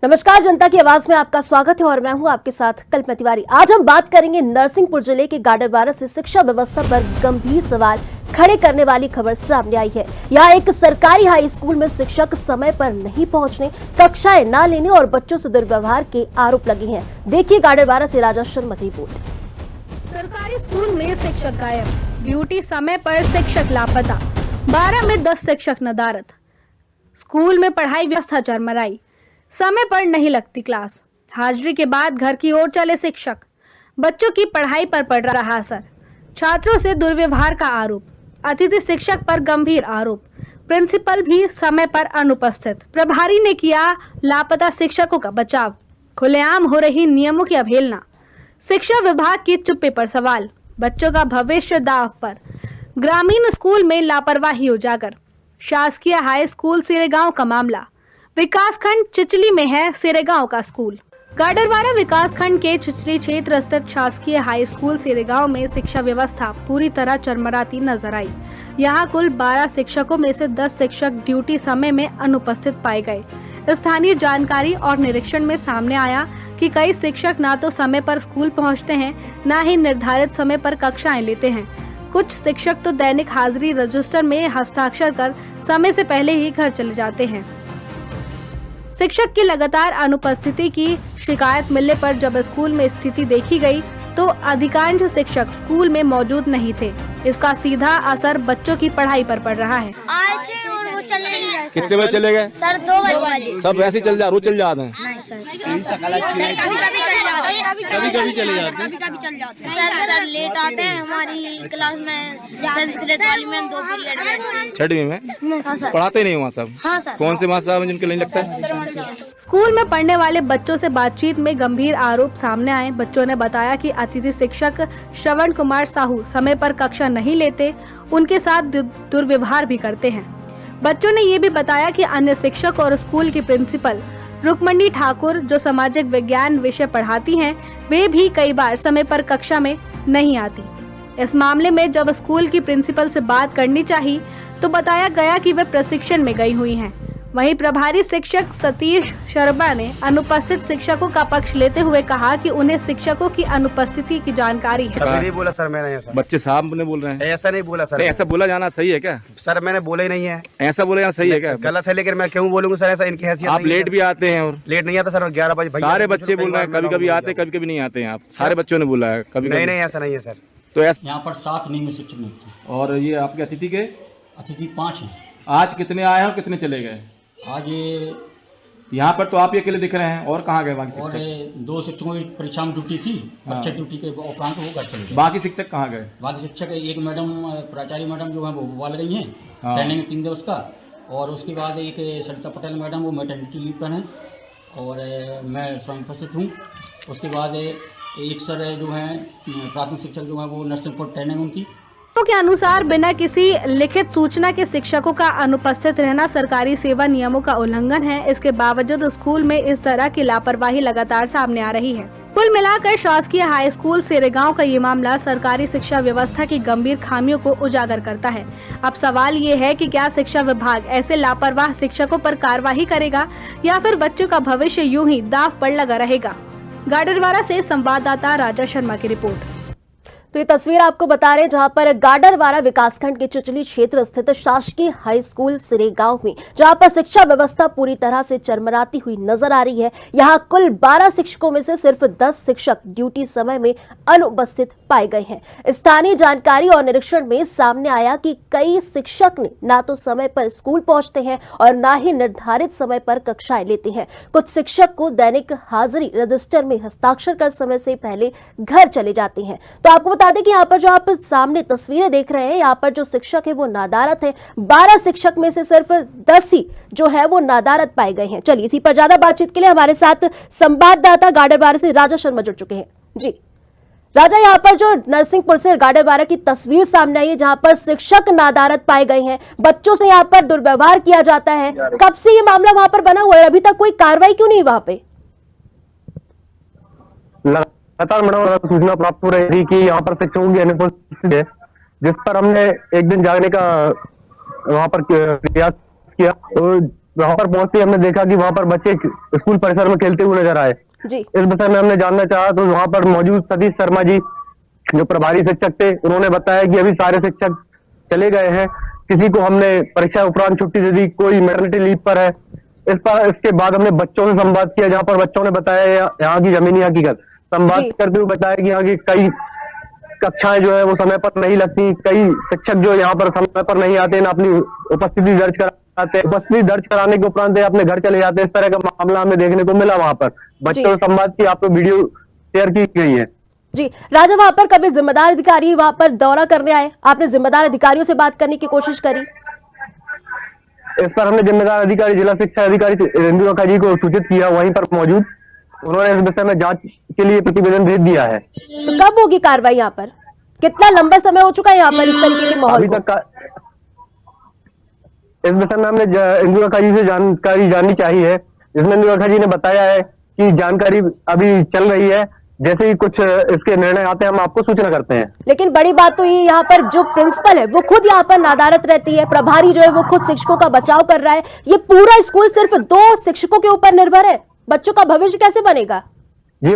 नमस्कार, जनता की आवाज में आपका स्वागत है और मैं हूं आपके साथ कल्पना तिवारी। आज हम बात करेंगे नरसिंहपुर जिले के गाडरवारा से शिक्षा व्यवस्था पर गंभीर सवाल खड़े करने वाली खबर सामने आई है। यहाँ एक सरकारी हाई स्कूल में शिक्षक समय पर नहीं पहुंचने, कक्षाएं न लेने और बच्चों से दुर्व्यवहार के आरोप लगे हैं। देखिए गाडरवारा से राजा शर्मा की रिपोर्ट। सरकारी स्कूल में शिक्षक गायब, ड्यूटी समय पर शिक्षक लापता, 12 में 10 शिक्षक नदारद। स्कूल में पढ़ाई व्यवस्था चरमराई, समय पर नहीं लगती क्लास, हाजिरी के बाद घर की ओर चले शिक्षक, बच्चों की पढ़ाई पर पड़ रहा असर, छात्रों से दुर्व्यवहार का आरोप, अतिथि शिक्षक पर गंभीर आरोप, प्रिंसिपल भी समय पर अनुपस्थित, प्रभारी ने किया लापता शिक्षकों का बचाव, खुलेआम हो रही नियमों की अवहेलना, शिक्षा विभाग की चुप्पी पर सवाल, बच्चों का भविष्य दांव पर, ग्रामीण स्कूल में लापरवाही उजागर, शासकीय हाई स्कूल सिरेगांव का मामला। विकासखंड चिचली में है सिरेगांव का स्कूल। गाडरवारा विकासखंड के चिचली क्षेत्र स्थित शासकीय हाई स्कूल सिरेगांव में शिक्षा व्यवस्था पूरी तरह चरमराती नजर आई। यहां कुल 12 शिक्षकों में से 10 शिक्षक ड्यूटी समय में अनुपस्थित पाए गए। स्थानीय जानकारी और निरीक्षण में सामने आया कि कई शिक्षक न तो समय पर स्कूल पहुंचते हैं, न ही निर्धारित समय पर कक्षाएं लेते हैं। कुछ शिक्षक तो दैनिक हाजिरी रजिस्टर में हस्ताक्षर कर समय से पहले ही घर चले जाते हैं। शिक्षक की लगातार अनुपस्थिति की शिकायत मिलने पर जब स्कूल में स्थिति देखी गई तो अधिकांश शिक्षक स्कूल में मौजूद नहीं थे। इसका सीधा असर बच्चों की पढ़ाई पर पड़ रहा है। आए थे और वो चले नहीं रहे। कितने बजे चले गए? सर 2 बजे। सब वैसे ही चल जा, रोज चल जाते हैं। नहीं सर, कभी कभी चले जाते हैं। सर लेट आते हैं। हमारी क्लास में संस्कृत वाली में 2 पीरियड लेट। 6वीं में हाँ सर। पढ़ाते नहीं वहाँ सब? हाँ सर। कौन से मास्टर साहब हैं जिनके नहीं लगता है? स्कूल में पढ़ने वाले बच्चों से बातचीत में गंभीर आरोप सामने आए। बच्चों ने बताया कि अतिथि शिक्षक श्रवण कुमार साहू समय पर कक्षा नहीं लेते, उनके साथ दुर्व्यवहार भी करते हैं। बच्चों ने ये भी बताया कि अन्य शिक्षक और स्कूल की प्रिंसिपल रुक्मणी ठाकुर जो सामाजिक विज्ञान विषय पढ़ाती हैं, वे भी कई बार समय पर कक्षा में नहीं आती। इस मामले में जब स्कूल की प्रिंसिपल से बात करनी चाहिए तो बताया गया कि वे प्रशिक्षण में गई हुई हैं। वहीं प्रभारी शिक्षक सतीश शर्मा ने अनुपस्थित शिक्षकों का पक्ष लेते हुए कहा कि उन्हें शिक्षकों की अनुपस्थिति की जानकारी है। नहीं बोला सर मैंने ऐसा। बच्चे साहब ने बोल रहे हैं ऐसा नहीं बोला सर। ऐसा बोला जाना सही है क्या? सर मैंने बोला ही नहीं है। ऐसा बोला जाना सही है क्या? गलत है, लेकिन मैं क्यों बोलूंगा सर? ऐसा इनकी हैसियत आप नहीं लेट भी आते हैं और लेट नहीं आता सर। 11 बजे सारे बच्चे बोल रहे हैं, कभी कभी आते कभी कभी नहीं आते हैं। आप सारे बच्चों ने बोला है कभी नहीं कभी। नहीं ऐसा नहीं है सर। तो ऐसा यहाँ पर 7 नियमित शिक्षक नियुक्त हैं। और ये आपके अतिथि के अतिथि 5 हैं। आज कितने आए हैं और कितने चले गए? आज ये यहाँ पर तो आप ही अकेले दिख रहे हैं, और कहाँ गए बाकी और शिक्षक? 2 शिक्षकों की परीक्षा में ड्यूटी थी। परीक्षा ड्यूटी के उपरांत वो घर चले गए। बाकी शिक्षक कहाँ गए? बाकी शिक्षक एक मैडम प्राचार्य मैडम जो है वो बोल रही हैं, हाँ। ट्रेनिंग 3 दिवस का। और उसके बाद एक सरिता पटेल मैडम वो मैटर्निटी लीव पर हैं और मैं स्वयं उपस्थित हूँ। उसके बाद एक सर जो हैं प्राथमिक शिक्षक जो हैं वो नर्सिंग ट्रेनिंग उनकी के अनुसार बिना किसी लिखित सूचना के शिक्षकों का अनुपस्थित रहना सरकारी सेवा नियमों का उल्लंघन है। इसके बावजूद स्कूल में इस तरह की लापरवाही लगातार सामने आ रही है। कुल मिलाकर शासकीय हाई स्कूल सिरेगांव का ये मामला सरकारी शिक्षा व्यवस्था की गंभीर खामियों को उजागर करता है। अब सवाल ये है कि क्या शिक्षा विभाग ऐसे लापरवाह शिक्षकों पर कार्रवाई करेगा या फिर बच्चों का भविष्य यूं ही दांव पर लगा रहेगा। गाडरवारा से संवाददाता राजा शर्मा की रिपोर्ट। तो ये तस्वीर आपको बता रहे हैं जहां पर गाडरवारा विकासखंड के चिचली क्षेत्र स्थित शासकीय हाई स्कूल सिरेगांव में जहां पर शिक्षा व्यवस्था पूरी तरह से चरमराती हुई नजर आ रही है। यहां कुल 12 शिक्षकों में से सिर्फ 10 शिक्षक ड्यूटी समय में अनुपस्थित पाए गए हैं। स्थानीय जानकारी और निरीक्षण में सामने आया कि कई शिक्षक ने ना तो समय पर स्कूल पहुंचते हैं और ना ही निर्धारित समय पर कक्षाएं लेते हैं। कुछ शिक्षक को दैनिक हाजिरी रजिस्टर में हस्ताक्षर कर समय से पहले घर चले जाते हैं। तो आपको बता दें कि यहाँ पर जो आप सामने तस्वीरें देख रहे हैं, यहाँ पर जो शिक्षक है वो नादारत है। 12 शिक्षक में से सिर्फ 10 ही जो है वो नादारत पाए गए हैं। चलिए इसी पर ज्यादा बातचीत के लिए हमारे साथ संवाददाता गाडरवारा से राजा शर्मा जुड़ चुके हैं। जी राजा, यहाँ पर जो नरसिंहपुर से गाडरवारा की तस्वीर सामने आई है जहाँ पर शिक्षक नादारत पाए गए हैं, बच्चों से यहाँ पर दुर्व्यवहार किया जाता है, कब से ये मामला वहां पर बना हुआ है? अभी तक कोई कार्रवाई क्यों नहीं वहां पे? लगातार मैडम सूचना प्राप्त हो रही थी कि यहाँ पर शिक्षकों की अनुपस्थिति है, जिस पर हमने एक दिन जागने का वहाँ पर प्रयास किया। तो वहां पर पहुंचते ही हमने देखा कि वहां पर बच्चे स्कूल परिसर में खेलते हुए नजर आए। जी। इस विषय में हमने जानना चाहा तो वहां पर मौजूद सतीश शर्मा जी जो प्रभारी शिक्षक थे, उन्होंने बताया कि अभी सारे शिक्षक चले गए हैं, किसी को हमने परीक्षा उपरांत छुट्टी दे दी, कोई मैटरनिटी लीव पर है। इसके बाद हमने बच्चों से संवाद किया, जहां पर बच्चों ने बताया यहाँ की जमीनी हकीकत संवाद जी। करते हुए बताया कि यहाँ की कई कक्षाएं जो है वो समय पर नहीं लगती, कई शिक्षक जो यहाँ पर समय पर नहीं आते, ना अपनी उपस्थिति दर्ज कराते, उपस्थिति दर्ज कराने के उपरांत अपने घर चले जाते। इस तरह का मामला हमें देखने को मिला। वहां पर बच्चों से संवाद की आपको वीडियो शेयर की गई है। जी राजा, वहां पर कभी जिम्मेदार अधिकारी वहां पर दौरा करने आए, आपने जिम्मेदार अधिकारियों से बात करने की कोशिश करी? इस पर हमने जिम्मेदार अधिकारी जिला शिक्षा अधिकारी इंदु रखा जी को सूचित किया, वहीं पर मौजूद उन्होंने इस विषय में जांच के लिए प्रतिवेदन भेज दिया है। तो कब होगी कार्रवाई यहाँ पर? कितना लंबा समय हो चुका है यहाँ पर इस तरीके के माहौल अभी को? तक इस विषय में हमने इंदु रखा जी से जानकारी जाननी चाहिए, जिसमें इंदु रखा जी ने बताया है कि जानकारी अभी चल रही है, जैसे ही कुछ इसके निर्णय आते हैं हम आपको सूचना करते हैं। लेकिन बड़ी बात तो ये यहाँ पर जो प्रिंसिपल है वो खुद यहाँ पर नादारत रहती है, प्रभारी जो है वो खुद शिक्षकों का बचाव कर रहा है। ये पूरा स्कूल सिर्फ 2 शिक्षकों के ऊपर निर्भर है, बच्चों का भविष्य कैसे बनेगा? जी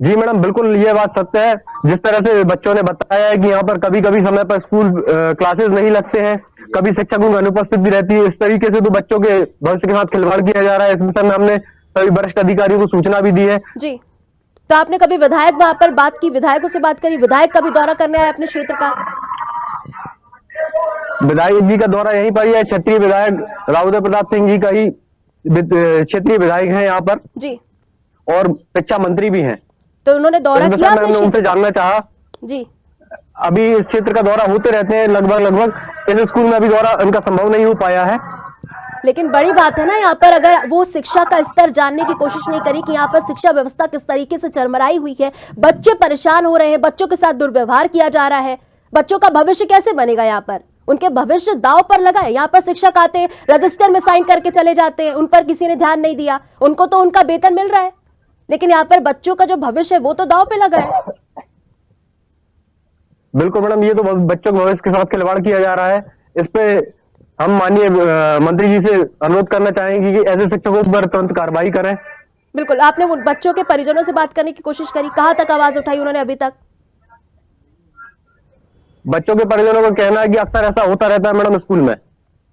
मैडम, बिल्कुल ये बात सत्य है। जिस तरह से बच्चों ने बताया है कि यहाँ पर कभी कभी समय पर स्कूल क्लासेस नहीं लगते हैं, कभी शिक्षकों की अनुपस्थिति रहती है, इस तरीके से तो बच्चों के भविष्य के साथ खिलवाड़ किया जा रहा है। इस विषय में हमने सभी वरिष्ठ अधिकारियों को सूचना भी दी है। जी, तो आपने कभी विधायक वहां पर बात की, विधायकों से बात करी? विधायक कभी दौरा करने आए अपने क्षेत्र का? विधायक जी का दौरा यहीं पर ही है, क्षेत्रीय विधायक राउदर प्रताप सिंह जी का ही क्षेत्रीय विधायक है यहाँ पर जी, और शिक्षा मंत्री भी हैं। तो उन्होंने दौरा किया अपने उनसे क्षेत्र? जानना चाहा। जी, अभी इस क्षेत्र का दौरा होते रहते हैं लगभग, इस स्कूल में अभी दौरा उनका संभव नहीं हो पाया है। लेकिन बड़ी बात है ना यहाँ पर, अगर वो शिक्षा का स्तर जानने की कोशिश नहीं करी कि यहाँ पर शिक्षा व्यवस्था किस तरीके से चरमराई हुई है, बच्चे परेशान हो रहे हैं, बच्चों के साथ दुर्व्यवहार किया जा रहा है, बच्चों का भविष्य कैसे बनेगा? यहाँ पर उनके भविष्य दांव पर लगा है। यहाँ पर शिक्षक आते हैं, रजिस्टर में साइन करके चले जाते हैं, उन पर किसी ने ध्यान नहीं दिया, उनको तो उनका वेतन मिल रहा है, लेकिन यहाँ पर बच्चों का जो भविष्य है वो तो दांव पे लगा है। बिल्कुल मैडम, ये तो बच्चों के भविष्य के साथ खिलवाड़ किया जा रहा है। इस पे हम माननीय मंत्री जी से अनुरोध करना चाहेंगे कि ऐसे शिक्षकों पर तुरंत कार्रवाई करें। बिल्कुल, आपने उन बच्चों के परिजनों से बात करने की कोशिश करी? कहां तक आवाज उठाई उन्होंने अभी तक? बच्चों के परिजनों का कहना है कि अक्सर ऐसा होता रहता है मैडम स्कूल में।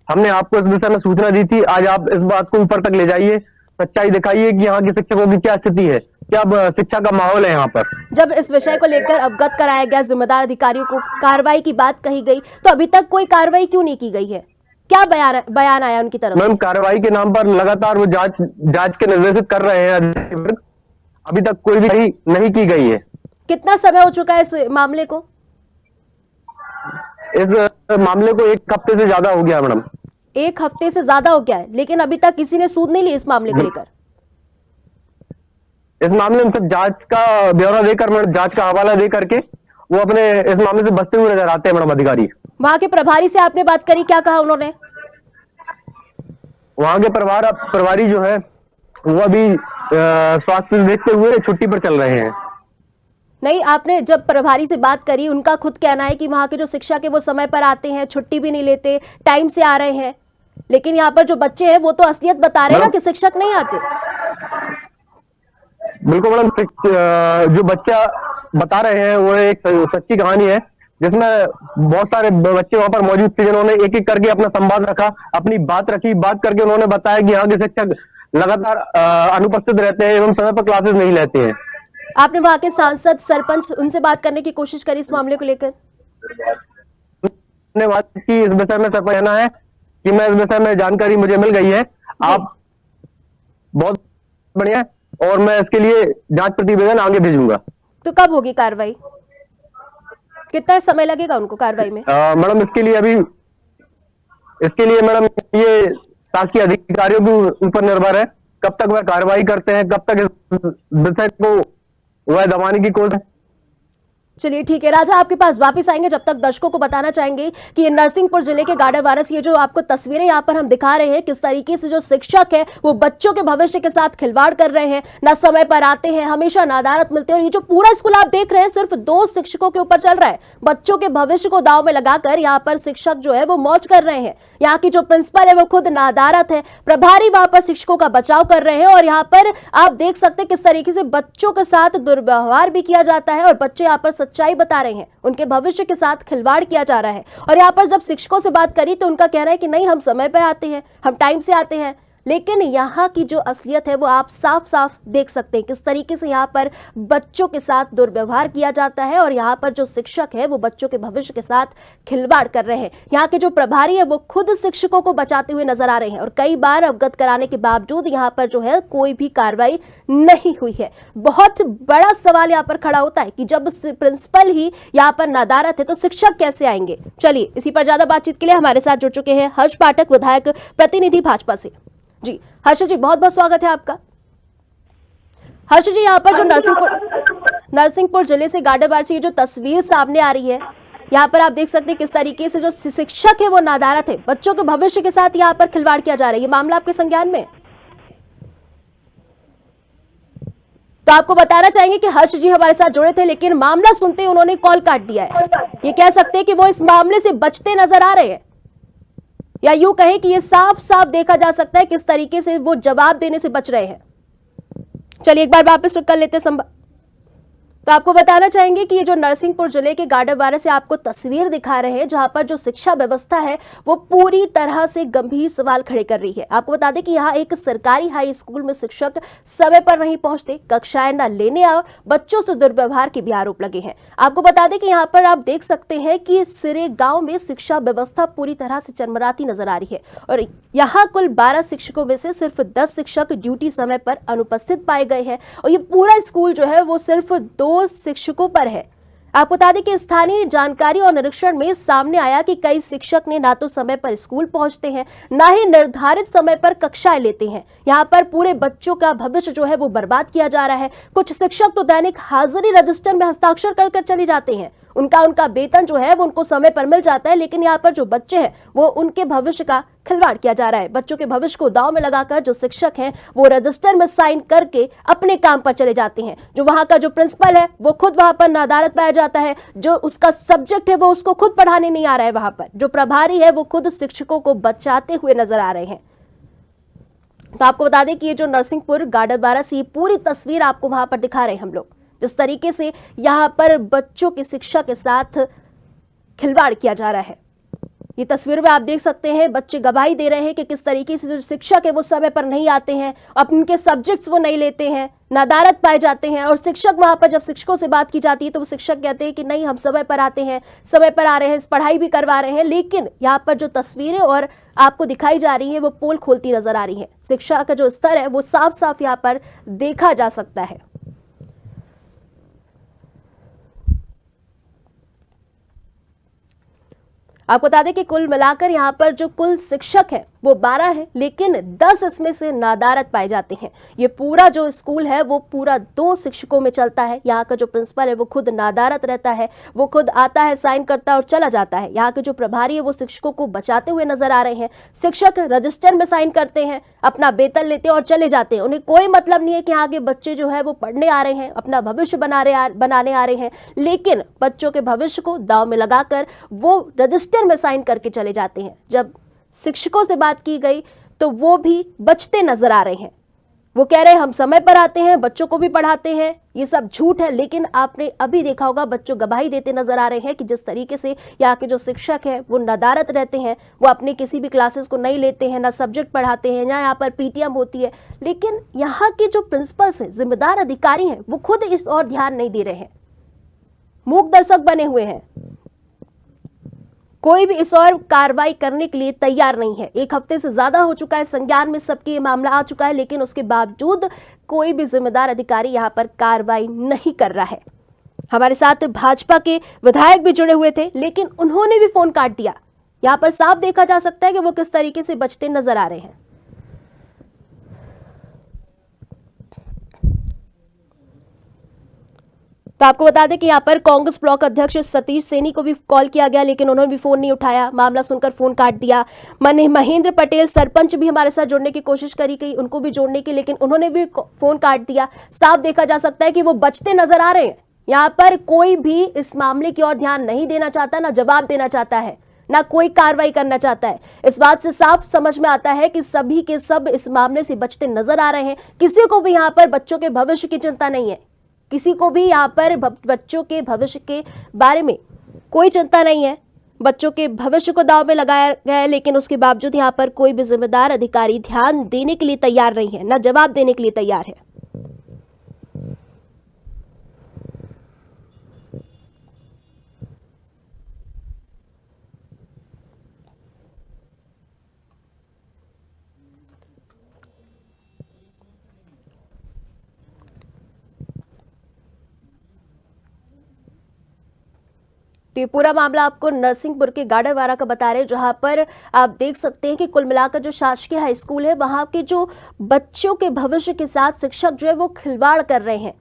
हमने आपको इस विषय में सूचना दी थी, आज आप इस बात को ऊपर तक ले जाइए, सच्चाई दिखाइए कि यहाँ के शिक्षकों की क्या स्थिति है, क्या शिक्षा का माहौल है यहाँ पर। जब इस विषय को लेकर अवगत कराया गया, जिम्मेदार अधिकारियों को कार्रवाई की बात कही गई, तो अभी तक कोई कार्रवाई क्यों नहीं की गई है? क्या बयान आया उनकी तरफ से? मैम, कार्रवाई के नाम पर लगातार वो जांच के निर्देशित कर रहे हैं, अभी तक कोई भी नहीं की गई है। कितना समय हो चुका है इस मामले को? इस मामले को 1 हफ्ते से ज्यादा हो गया मैडम। 1 हफ्ते से ज्यादा हो गया है, लेकिन अभी तक किसी ने सूद नहीं ली इस मामले को लेकर? इस मामले में सब जांच का ब्यौरा देकर मैडम, जांच का हवाला दे करके वो अपने इस मामले से बचते हुए नजर आते हैं मैडम अधिकारी। वहां के प्रभारी से आपने बात करी, क्या कहा उन्होंने? वहां के प्रभारी जो है वो अभी स्वास्थ्य देखते हुए छुट्टी पर चल रहे हैं। नहीं, आपने जब प्रभारी से बात करी, उनका खुद कहना है कि वहां के जो शिक्षक है वो समय पर आते हैं, छुट्टी भी नहीं लेते, टाइम से आ रहे हैं, लेकिन यहाँ पर जो बच्चे हैं वो तो असलियत बता रहे हैं ना कि शिक्षक नहीं आते। बिल्कुल मैडम, जो बच्चा बता रहे हैं वो एक सच्ची कहानी है, जिसमें बहुत सारे बच्चे वहां पर मौजूद थे जिन्होंने एक एक करके अपना संवाद रखा, अपनी बात रखी। बात करके उन्होंने बताया कि यहाँ के शिक्षक लगातार अनुपस्थित रहते हैं एवं समय पर क्लासेस नहीं लेते हैं। आपने वहां के सांसद, सरपंच, उनसे बात करने की कोशिश करी इस मामले को लेकर? मैंने बात की इस विषय में, सर कहना है कि मैं इस विषय में जानकारी मुझे मिल गई है, आप बहुत बढ़िया, और मैं इसके लिए जांच प्रतिवेदन आगे भेजूंगा। तो कब होगी कार्रवाई? कितना समय लगेगा उनको कार्रवाई में? मैडम, इसके लिए मैडम ये शासकीय अधिकारियों के ऊपर निर्भर है, कब तक वह कार्रवाई करते हैं, कब तक इस विषय को वह दबाने की कोशिश। चलिए ठीक है राजा, आपके पास वापस आएंगे। जब तक दर्शकों को बताना चाहेंगे कि ये नरसिंहपुर जिले के गाडरवारा से ये जो आपको तस्वीरें यहाँ पर हम दिखा रहे हैं, किस तरीके से जो शिक्षक है वो बच्चों के भविष्य के साथ खिलवाड़ कर रहे हैं, ना समय पर आते हैं, हमेशा नादारत मिलते हैं। और ये जो पूरा स्कूल आप देख रहे हैं सिर्फ 2 शिक्षकों के ऊपर चल रहा है। बच्चों के भविष्य को दांव में लगाकर यहाँ पर शिक्षक जो है वो मौज कर रहे हैं। यहाँ की जो प्रिंसिपल है वो खुद नादारत है, प्रभारी वहां पर शिक्षकों का बचाव कर रहे हैं। और यहाँ पर आप देख सकते हैं किस तरीके से बच्चों के साथ दुर्व्यवहार भी किया जाता है और बच्चे यहाँ पर सच्चाई बता रहे हैं, उनके भविष्य के साथ खिलवाड़ किया जा रहा है। और यहाँ पर जब शिक्षकों से बात करी तो उनका कहना है कि नहीं, हम समय पे आते हैं, हम टाइम से आते हैं। लेकिन यहाँ की जो असलियत है वो आप साफ साफ देख सकते हैं, किस तरीके से यहाँ पर बच्चों के साथ दुर्व्यवहार किया जाता है और यहाँ पर जो शिक्षक है वो बच्चों के भविष्य के साथ खिलवाड़ कर रहे हैं। यहाँ के जो प्रभारी है वो खुद शिक्षकों को बचाते हुए नजर आ रहे हैं और कई बार अवगत कराने के बावजूद यहाँ पर जो है कोई भी कार्रवाई नहीं हुई है। बहुत बड़ा सवाल यहाँ पर खड़ा होता है कि जब प्रिंसिपल ही यहाँ पर नादारत है तो शिक्षक कैसे आएंगे। चलिए इसी पर ज्यादा बातचीत के लिए हमारे साथ जुड़ चुके हैं हर्ष पाठक, विधायक प्रतिनिधि भाजपा से। जी हर्ष जी, बहुत बहुत स्वागत है आपका। हर्ष जी, यहाँ पर जो नरसिंहपुर जिले से गाडरवारा से ये जो तस्वीर सामने आ रही है, यहाँ पर आप देख सकते हैं किस तरीके से जो शिक्षक है वो नादारत है, बच्चों के भविष्य के साथ यहाँ पर खिलवाड़ किया जा रहा है। ये मामला आपके संज्ञान में? तो आपको बताना चाहेंगे कि हर्ष जी हमारे साथ जुड़े थे, लेकिन मामला सुनते ही उन्होंने कॉल काट दिया है। ये कह सकते हैं कि वो इस मामले से बचते नजर आ रहे हैं, या यूं कहें कि ये साफ साफ देखा जा सकता है किस तरीके से वो जवाब देने से बच रहे हैं। चलिए एक बार वापस कर लेते हैं। तो आपको बताना चाहेंगे कि ये जो नरसिंहपुर जिले के गाडरवारा से आपको तस्वीर दिखा रहे हैं, जहां पर जो शिक्षा व्यवस्था है वो पूरी तरह से गंभीर सवाल खड़े कर रही है। आपको बता दें कि यहाँ एक सरकारी हाई स्कूल में शिक्षक समय पर नहीं पहुंचते, कक्षाएं न लेने और बच्चों से दुर्व्यवहार के भी आरोप लगे हैं। आपको बता दें कि यहाँ पर आप देख सकते हैं कि सिरे गांव में शिक्षा व्यवस्था पूरी तरह से चरमराती नजर आ रही है और यहाँ कुल 12 शिक्षकों में से सिर्फ 10 शिक्षक ड्यूटी समय पर अनुपस्थित पाए गए हैं और ये पूरा स्कूल जो है वो सिर्फ 2 शिक्षकों पर है। आपको बता दें कि स्थानीय जानकारी और निरीक्षण में सामने आया कि कई शिक्षक ने ना तो समय पर स्कूल पहुंचते हैं, ना ही निर्धारित समय पर कक्षाएं लेते हैं। यहाँ पर पूरे बच्चों का भविष्य जो है वो बर्बाद किया जा रहा है। कुछ शिक्षक तो दैनिक हाजिरी रजिस्टर में हस्ताक्षर कर चले जाते हैं, उनका वेतन जो है वो उनको समय पर मिल जाता है, लेकिन यहाँ पर जो बच्चे हैं वो उनके भविष्य का खिलवाड़ किया जा रहा है। बच्चों के भविष्य को दांव में लगाकर जो शिक्षक हैं वो रजिस्टर में साइन करके अपने काम पर चले जाते हैं। जो वहां का जो प्रिंसिपल है वो खुद वहां पर नादारत पाया जाता है, जो उसका सब्जेक्ट है वो उसको खुद पढ़ाने नहीं आ रहा है। वहां पर जो प्रभारी है वो खुद शिक्षकों को बचाते हुए नजर आ रहे हैं। तो आपको बता दें कि ये जो नरसिंहपुर गाडरवारा से पूरी तस्वीर आपको वहां पर दिखा रहे हैं हम लोग, जिस तरीके से यहाँ पर बच्चों की शिक्षा के साथ खिलवाड़ किया जा रहा है। ये तस्वीर में आप देख सकते हैं बच्चे गवाही दे रहे हैं कि किस तरीके से जो शिक्षक है वो समय पर नहीं आते हैं, उनके सब्जेक्ट्स वो नहीं लेते हैं, नादारत पाए जाते हैं। और शिक्षक वहां पर जब शिक्षकों से बात की जाती है तो वो शिक्षक कहते हैं कि नहीं, हम समय पर आते हैं, समय पर आ रहे हैं, पढ़ाई भी करवा रहे हैं। लेकिन यहाँ पर जो तस्वीरें और आपको दिखाई जा रही है वो पोल खोलती नजर आ रही है। शिक्षा का जो स्तर है वो साफ साफ यहाँ पर देखा जा सकता है। आपको बता दें कि कुल मिलाकर यहाँ पर जो कुल शिक्षक है वो 12 है, लेकिन 10 इसमें से नादारत पाए जाते हैं। ये पूरा जो स्कूल है वो पूरा 2 शिक्षकों में चलता है। यहाँ का जो प्रिंसिपल है वो खुद नादारत रहता है, वो खुद आता है, साइन करता है और चला जाता है। यहाँ के जो प्रभारी है वो शिक्षकों को बचाते हुए नजर आ रहे हैं। शिक्षक रजिस्टर में साइन करते हैं, अपना वेतन लेते हैं और चले जाते हैं। उन्हें कोई मतलब नहीं है कि यहाँ के बच्चे जो है वो पढ़ने आ रहे हैं, अपना भविष्य बनाने आ रहे हैं, लेकिन बच्चों के भविष्य को दांव में लगाकर वो रजिस्टर में साइन करके चले जाते हैं। जब शिक्षकों से बात की गई तो वो भी बचते नजर आ रहे हैं। वो कह रहे हैं हम समय पर आते हैं, बच्चों को भी पढ़ाते हैं। ये सब झूठ है, लेकिन आपने अभी देखा होगा बच्चों गवाही देते नजर आ रहे हैं कि जिस तरीके से यहाँ के जो शिक्षक हैं वो नदारत रहते हैं, वो अपने किसी भी क्लासेस को नहीं लेते हैं, ना सब्जेक्ट पढ़ाते हैं, ना यहाँ पर पीटीएम होती है। लेकिन यहाँ के जो प्रिंसिपल्स हैं, जिम्मेदार अधिकारी हैं, वो खुद इस और ध्यान नहीं दे रहे हैं, मूक दर्शक बने हुए हैं। कोई भी इस और कार्रवाई करने के लिए तैयार नहीं है। 1 हफ्ते से ज्यादा हो चुका है, संज्ञान में सबके ये मामला आ चुका है, लेकिन उसके बावजूद कोई भी जिम्मेदार अधिकारी यहां पर कार्रवाई नहीं कर रहा है। हमारे साथ भाजपा के विधायक भी जुड़े हुए थे, लेकिन उन्होंने भी फोन काट दिया। यहां पर साफ देखा जा सकता है कि वो किस तरीके से बचते नजर आ रहे हैं। तो तो आपको बता दें कि यहाँ पर कांग्रेस ब्लॉक अध्यक्ष सतीश सैनी को भी कॉल किया गया, लेकिन उन्होंने भी फोन नहीं उठाया। मामला सुनकर फोन काट दिया। महेंद्र पटेल सरपंच भी हमारे साथ जुड़ने की कोशिश करी गई, उनको भी जोड़ने की, लेकिन उन्होंने भी फोन काट दिया। साफ देखा जा सकता है कि वो बचते नजर आ रहे हैं। यहाँ पर कोई भी इस मामले की ओर ध्यान नहीं देना चाहता, ना जवाब देना चाहता है, ना कोई कार्रवाई करना चाहता है। इस बात से साफ समझ में आता है कि सभी के सब इस मामले से बचते नजर आ रहे हैं। किसी को भी यहाँ पर बच्चों के भविष्य की चिंता नहीं है, किसी को भी यहाँ पर बच्चों के भविष्य के बारे में कोई चिंता नहीं है। बच्चों के भविष्य को दांव में लगाया गया है, लेकिन उसके बावजूद यहाँ पर कोई भी जिम्मेदार अधिकारी ध्यान देने के लिए तैयार नहीं है, ना जवाब देने के लिए तैयार है। तो ये पूरा मामला आपको नरसिंहपुर के गाडरवारा का बता रहे हैं, जहां पर आप देख सकते हैं कि कुल मिलाकर जो शासकीय हाई स्कूल है, वहां के जो बच्चों के भविष्य के साथ शिक्षक जो है वो खिलवाड़ कर रहे हैं।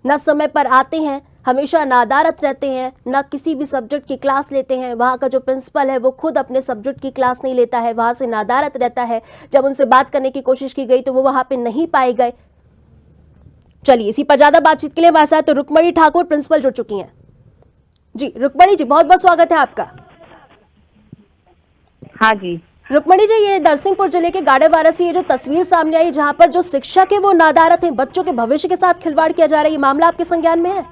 न समय पर आते हैं, हमेशा नादारत रहते हैं, न किसी भी सब्जेक्ट की क्लास लेते हैं। वहां का जो प्रिंसिपल है वो खुद अपने सब्जेक्ट की क्लास नहीं लेता है, वहां से नादारत रहता है। जब उनसे बात करने की कोशिश की गई तो वो वहां पे नहीं पाए गए। चलिए, इसी पर ज्यादा बातचीत के लिए हमारे साथ रुक्मणी ठाकुर प्रिंसिपल जुड़ चुकी हैं। जी रुक्मणी जी, बहुत बहुत स्वागत है आपका। हाँ जी रुक्मणी जी, ये नरसिंहपुर जिले के गाडरवारा से ये जो तस्वीर सामने आई, जहां पर जो शिक्षक है वो नादारत है, बच्चों के भविष्य के साथ खिलवाड़ किया जा रहा है, ये मामला आपके संज्ञान में है?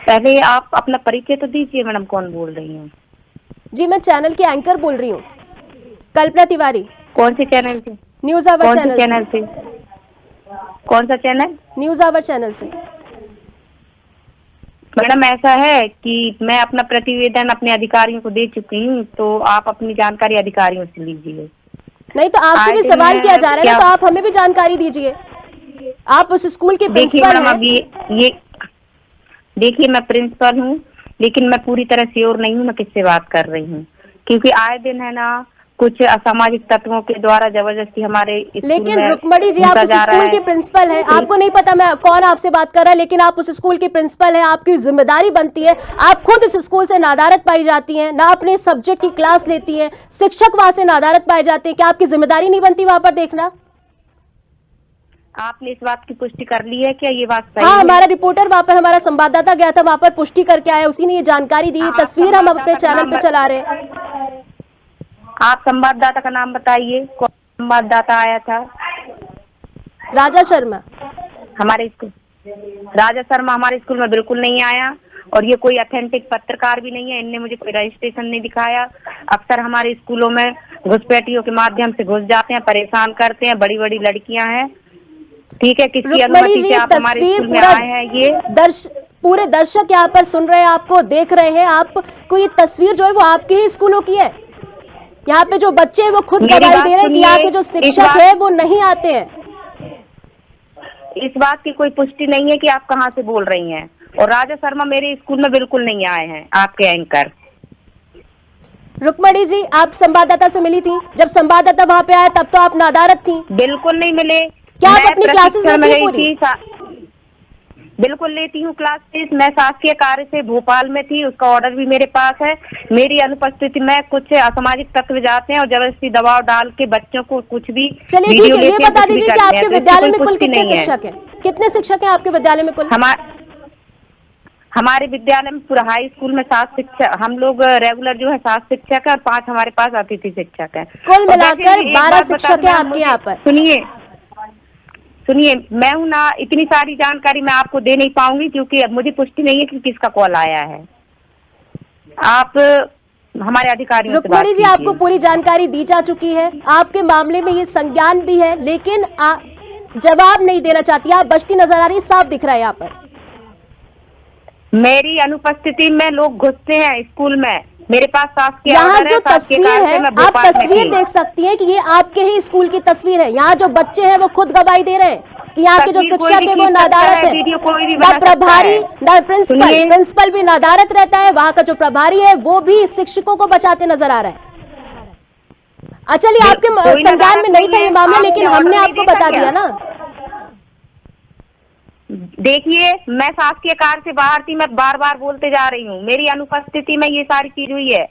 पहले आप अपना परिचय तो दीजिए मैडम, कौन बोल रही हैं? जी, मैं चैनल की एंकर बोल रही हूँ, कल्पना तिवारी। कौन से चैनल से? न्यूज आवर चैनल से। कौन सा चैनल? न्यूज आवर चैनल से। मैडम ऐसा है कि मैं अपना प्रतिवेदन अपने अधिकारियों को दे चुकी हूँ, तो आप अपनी जानकारी अधिकारियों से लीजिए। नहीं तो आपसे भी सवाल किया जा रहा है ना, तो आप हमें भी जानकारी दीजिए। आप उस स्कूल के प्रिंसिपल हैं। अभी ये देखिए, मैं प्रिंसिपल हूँ, लेकिन मैं पूरी तरह श्योर नहीं हूँ मैं किससे बात कर रही हूँ, क्योंकि आए दिन है ना कुछ असामाजिक तत्वों के द्वारा जबरदस्ती हमारे स्कूल। लेकिन रुक्मणी जी, आप उस स्कूल के प्रिंसिपल हैं, आपको नहीं पता मैं कौन आपसे बात कर रहा है, लेकिन आप उस स्कूल के प्रिंसिपल हैं, आपकी जिम्मेदारी बनती है। आप खुद इस स्कूल से नादारत पाई जाती हैं, ना अपने सब्जेक्ट की क्लास लेती हैं, शिक्षक वहां से नादारत पाए जाते हैं। क्या आपकी जिम्मेदारी नहीं बनती वहां पर देखना? आपने इस बात की पुष्टि कर ली है क्या? ये बात सही हाँ, है? हमारा रिपोर्टर वहां पर, हमारा संवाददाता गया था वहां पर, पुष्टि करके आया, उसी ने ये जानकारी दी। तस्वीर हम अपने चैनल पे चला रहे हैं। आप संवाददाता का नाम बताइए, कौन संवाददाता आया था? राजा शर्मा। हमारे स्कूल राजा शर्मा हमारे स्कूल में बिल्कुल नहीं आया, और ये कोई ऑथेंटिक पत्रकार भी नहीं है। इनने मुझे कोई रजिस्ट्रेशन नहीं दिखाया। अक्सर हमारे स्कूलों में घुसपैठियों के माध्यम से घुस जाते हैं, परेशान करते हैं। बड़ी बड़ी लड़कियां हैं, ठीक है, किसकी अनुमति से आप हमारे स्कूल में आए हैं? ये पूरे दर्शक यहाँ पर सुन रहे हैं, आपको देख रहे हैं। आपको ये तस्वीर जो है वो आपके ही स्कूलों की है। यहाँ पे जो बच्चे हैं वो खुद गवाही दे रहे हैं कि यहाँ के जो शिक्षक है वो नहीं आते हैं। इस बात की कोई पुष्टि नहीं है कि आप कहाँ से बोल रही हैं। और राजा शर्मा मेरे स्कूल में बिल्कुल नहीं आए हैं, आपके एंकर। रुक्मणी जी, आप संवाददाता से मिली थी? जब संवाददाता वहाँ पे आया तब तो आप नादारत थी। बिल्कुल नहीं मिले। क्या आप अपनी क्लासेस लेती हैं पूरी? बिल्कुल लेती हूँ क्लासेस। मैं शासकीय कार्य से भोपाल में थी, उसका ऑर्डर भी मेरे पास है। मेरी अनुपस्थिति में कुछ असामाजिक तत्व जाते हैं और जबरदस्ती दबाव डाल के बच्चों को कुछ भी। चलिए ठीक है, ये बता दीजिए कि आपके विद्यालय में कुल कितने शिक्षक हैं? कितने शिक्षक हैं आपके विद्यालय में कुल? हमारे विद्यालय में पूरा हाई स्कूल में 7 शिक्षक, हम लोग रेगुलर जो है 7 शिक्षक है, और 5 हमारे पास अतिथि शिक्षक है। कुल मिलाकर 12 शिक्षक है आपके यहाँ पर। सुनिए, मैं हूँ ना, इतनी सारी जानकारी मैं आपको दे नहीं पाऊंगी, क्योंकि अब मुझे पुष्टि नहीं है कि किसका कॉल आया है। आप हमारे अधिकारियों से बात कीजिए। रुक्मणी जी, आपको पूरी जानकारी दी जा चुकी है, आपके मामले में ये संज्ञान भी है, लेकिन जवाब नहीं देना चाहती, आप बचती नजर आ रही, साफ दिख रहा है यहाँ पर। मेरी अनुपस्थिति में लोग घुसते हैं स्कूल में। मेरे पास शासकीय यहाँ जो तस्वीर है, आप तस्वीर देख सकती हैं कि ये आपके ही स्कूल की तस्वीर है। यहाँ जो बच्चे हैं वो खुद गवाही दे रहे हैं कि यहाँ के जो शिक्षक है वो नादारत है, ना प्रभारी, ना प्रिंसिपल भी नादारत रहता है। वहाँ का जो प्रभारी है वो भी शिक्षकों को बचाते नजर आ रहा है। चलिए, आपके संज्ञान में नहीं था ये मामला, लेकिन हमने आपको बता दिया ना। देखिए, मैं शासकीय कार्य से बाहर थी, मैं बार बार बोलते जा रही हूँ, मेरी अनुपस्थिति में ये सारी चीज हुई है।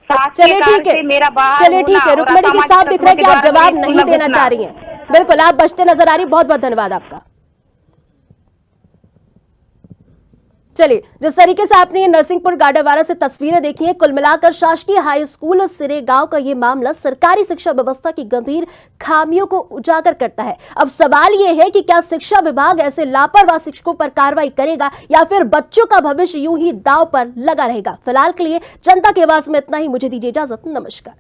शासकीय चलिए कार्य ठीक है, से मेरा बाहर चलिए ठीक है, होना और रुक्मणी जी असामाजिक साहब दिख रहा है कि तत्वों आप के द्वारा जवाब मेरे नहीं स्कूल में देना घुसना। चाह रही हैं। बिल्कुल, आप बचते नजर आ रही, बहुत बहुत धन्यवाद आपका। चलिए, जिस तरीके से आपने ये नरसिंहपुर गाडरवारा से तस्वीरें देखी हैं, कुल मिलाकर शासकीय हाई स्कूल सिरेगांव का ये मामला सरकारी शिक्षा व्यवस्था की गंभीर खामियों को उजागर करता है। अब सवाल ये है कि क्या शिक्षा विभाग ऐसे लापरवाह शिक्षकों पर कार्रवाई करेगा या फिर बच्चों का भविष्य यूं ही दांव पर लगा रहेगा। फिलहाल के लिए जनता की आवाज में इतना ही, मुझे दीजिए इजाजत, नमस्कार।